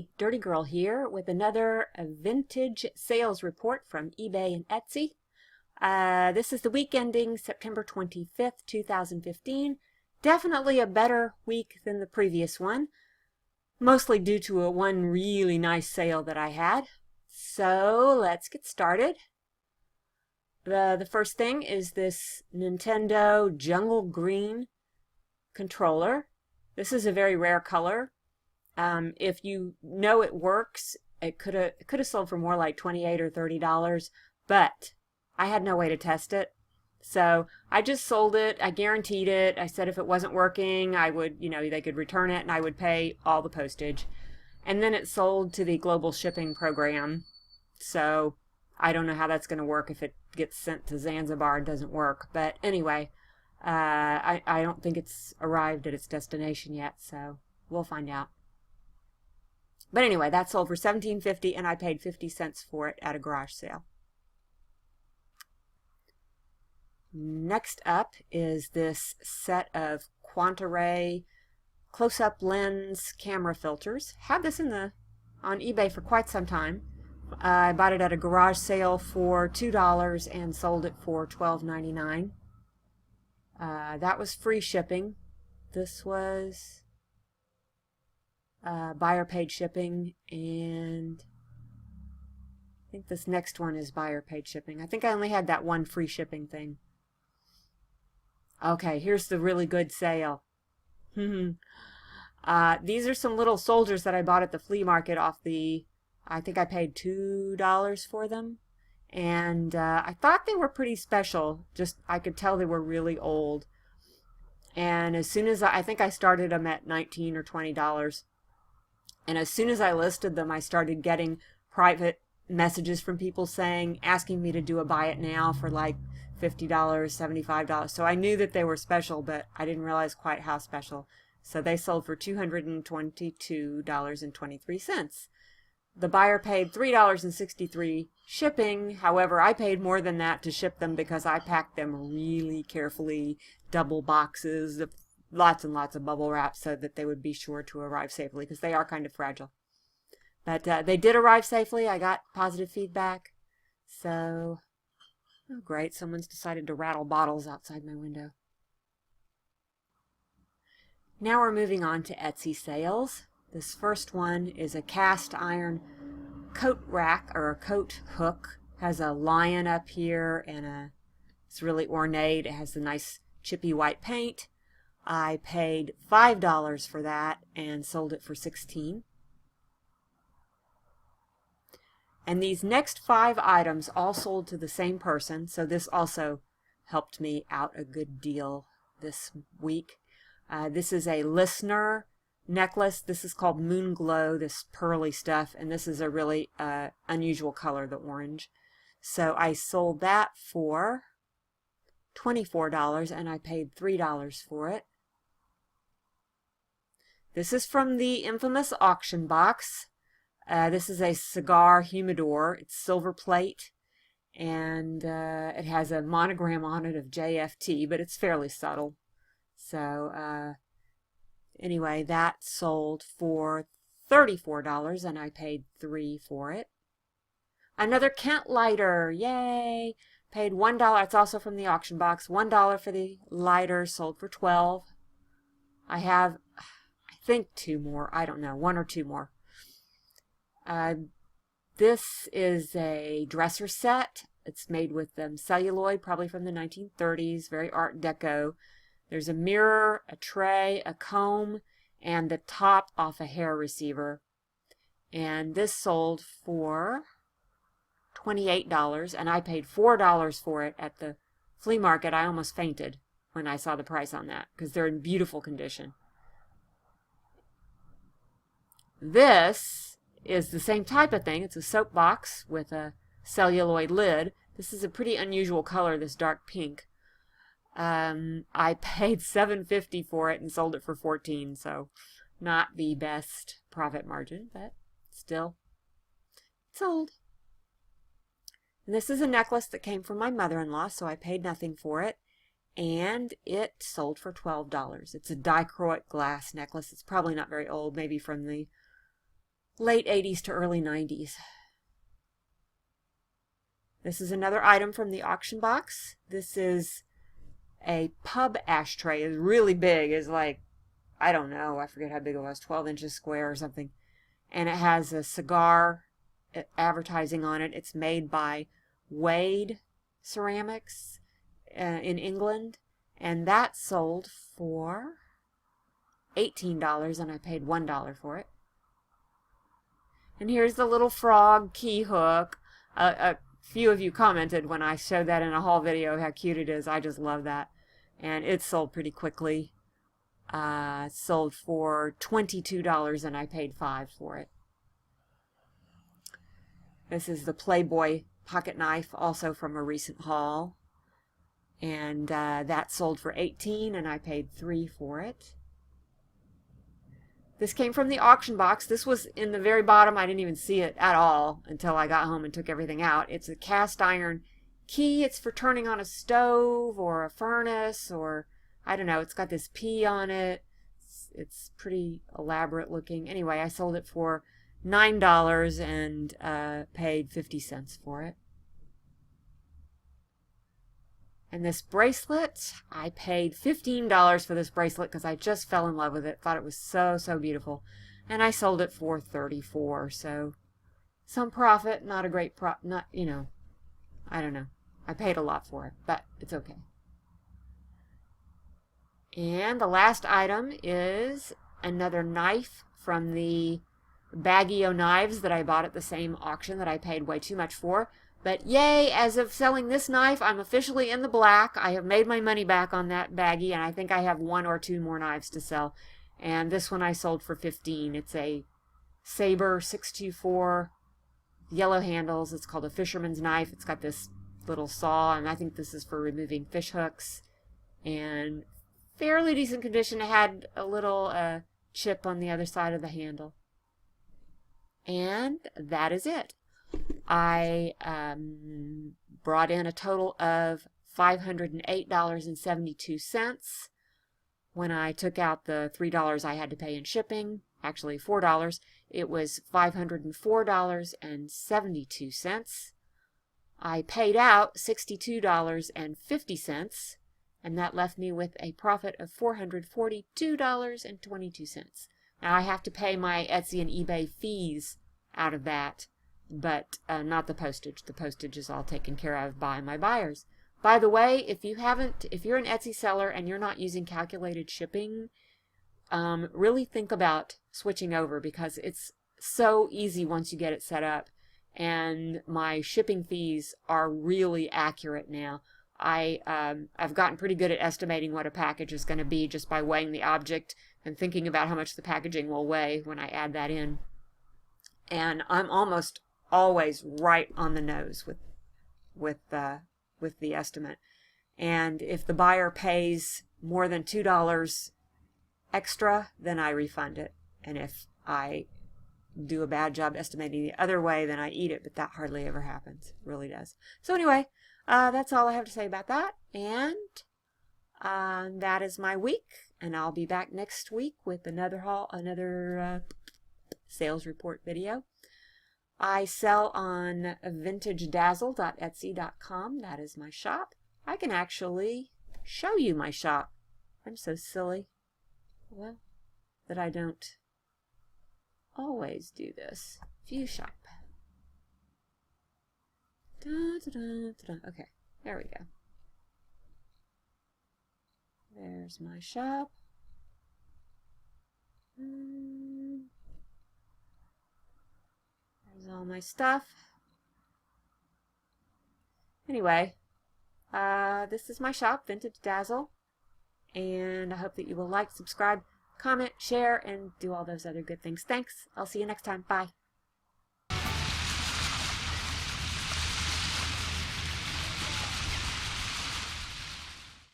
Hey, Dirty Girl here with another vintage sales report from eBay and Etsy. This is the week ending September 25th, 2015. Definitely a better week than the previous one, mostly due to one really nice sale that I had. So let's get started. The first thing is this Nintendo Jungle Green controller. This is a very rare color. If you know it works, it could have sold for more like $28 or $30, but I had no way to test it. So I just sold it. I guaranteed it. I said if it wasn't working, I would, they could return it and I would pay all the postage. And then it sold to the global shipping program. So I don't know how that's going to work if it gets sent to Zanzibar and doesn't work. But anyway, I don't think it's arrived at its destination yet, so we'll find out. But anyway, that sold for $17.50 and I paid 50 cents for it at a garage sale. Next up is this set of Quantaray close-up lens camera filters. Had this on eBay for quite some time. I bought it at a garage sale for $2 and sold it for $12.99. That was free shipping. This was buyer paid shipping, and I think this next one is buyer paid shipping. I think I only had that one free shipping thing. Okay, here's the really good sale. These are some little soldiers that I bought at the flea market I think I paid $2 for them. And I thought they were pretty special. Just, I could tell they were really old. And as soon as I think I started them at $19 or $20. And as soon as I listed them, I started getting private messages from people asking me to do a buy it now for like $50, $75. So I knew that they were special, but I didn't realize quite how special. So they sold for $222.23. The buyer paid $3.63 shipping. However, I paid more than that to ship them because I packed them really carefully, double boxes of lots and lots of bubble wrap so that they would be sure to arrive safely because they are kind of fragile. But they did arrive safely. I got positive feedback. So, oh great, someone's decided to rattle bottles outside my window. Now we're moving on to Etsy sales. This first one is a cast iron coat rack or a coat hook. Has a lion up here and it's really ornate. It has the nice chippy white paint. I paid $5 for that and sold it for $16. And these next 5 items all sold to the same person, so this also helped me out a good deal this week. This is a listener necklace. This is called Moon Glow, this pearly stuff, and this is a really unusual color, the orange. So I sold that for $24 and I paid $3 for it. This is from the infamous auction box. This is a cigar humidor. It's silver plate, and it has a monogram on it of JFT, but it's fairly subtle. So anyway, that sold for $34, and I paid $3 for it. Another Kent lighter, yay! Paid $1. It's also from the auction box. $1 for the lighter, sold for $12. I have, I think, 2 more. I don't know, 1 or 2 more. This is a dresser set. It's made with celluloid, probably from the 1930s, very Art Deco. There's a mirror, a tray, a comb, and the top off a hair receiver. And this sold for $28, and I paid $4 for it at the flea market. I almost fainted when I saw the price on that because they're in beautiful condition. This is the same type of thing. It's a soap box with a celluloid lid. This is a pretty unusual color, this dark pink. I paid $7.50 for it and sold it for $14, so not the best profit margin, but still, it sold. And this is a necklace that came from my mother-in-law, so I paid nothing for it, and it sold for $12. It's a dichroic glass necklace. It's probably not very old, maybe from the late 80s to early 90s. This is another item from the auction box. This is a pub ashtray. It's really big. It's like, I don't know, I forget how big it was, 12 inches square or something. And it has a cigar advertising on it. It's made by Wade Ceramics in England. And that sold for $18, and I paid $1 for it. And here's the little frog key hook. A few of you commented when I showed that in a haul video how cute it is. I just love that. And it sold pretty quickly. It sold for $22, and I paid $5 for it. This is the Playboy pocket knife, also from a recent haul. And that sold for $18, and I paid $3 for it. This came from the auction box. This was in the very bottom. I didn't even see it at all until I got home and took everything out. It's a cast iron key. It's for turning on a stove or a furnace, or I don't know. It's got this P on it. It's pretty elaborate looking. Anyway, I sold it for $9 and paid 50 cents for it. And this bracelet, I paid $15 for this bracelet because I just fell in love with it. Thought it was so, so beautiful. And I sold it for $34. So some profit, not a great profit, not, you know, I don't know. I paid a lot for it, but it's okay. And the last item is another knife from the baggie of knives that I bought at the same auction that I paid way too much for. But yay, as of selling this knife, I'm officially in the black. I have made my money back on that baggie, and I think I have 1 or 2 more knives to sell. And this one I sold for $15. It's a Saber 624, yellow handles. It's called a fisherman's knife. It's got this little saw, and I think this is for removing fish hooks. And fairly decent condition. It had a little chip on the other side of the handle. And that is it. I brought in a total of $508.72. When I took out the $3 I had to pay in shipping, actually $4, it was $504.72. I paid out $62.50, and that left me with a profit of $442.22. Now I have to pay my Etsy and eBay fees out of that, but not the postage. The postage is all taken care of by my buyers. By the way, if you're an Etsy seller and you're not using calculated shipping, really think about switching over, because it's so easy once you get it set up. And my shipping fees are really accurate now. I've gotten pretty good at estimating what a package is going to be just by weighing the object and thinking about how much the packaging will weigh when I add that in. And I'm almost always right on the nose with the estimate. And if the buyer pays more than $2 extra, then I refund it. And if I do a bad job estimating the other way, then I eat it, but that hardly ever happens. It really does. So anyway, that's all I have to say about that. And that is my week, and I'll be back next week with another sales report video. I sell on vintagedazzle.etsy.com. That is my shop. I can actually show you my shop. I'm so silly. Well, that I don't always do this. View shop. Okay, there we go. There's my shop. There's all my stuff. Anyway, this is my shop, Vintage Dazzle. And I hope that you will like, subscribe, comment, share, and do all those other good things. Thanks. I'll see you next time. Bye.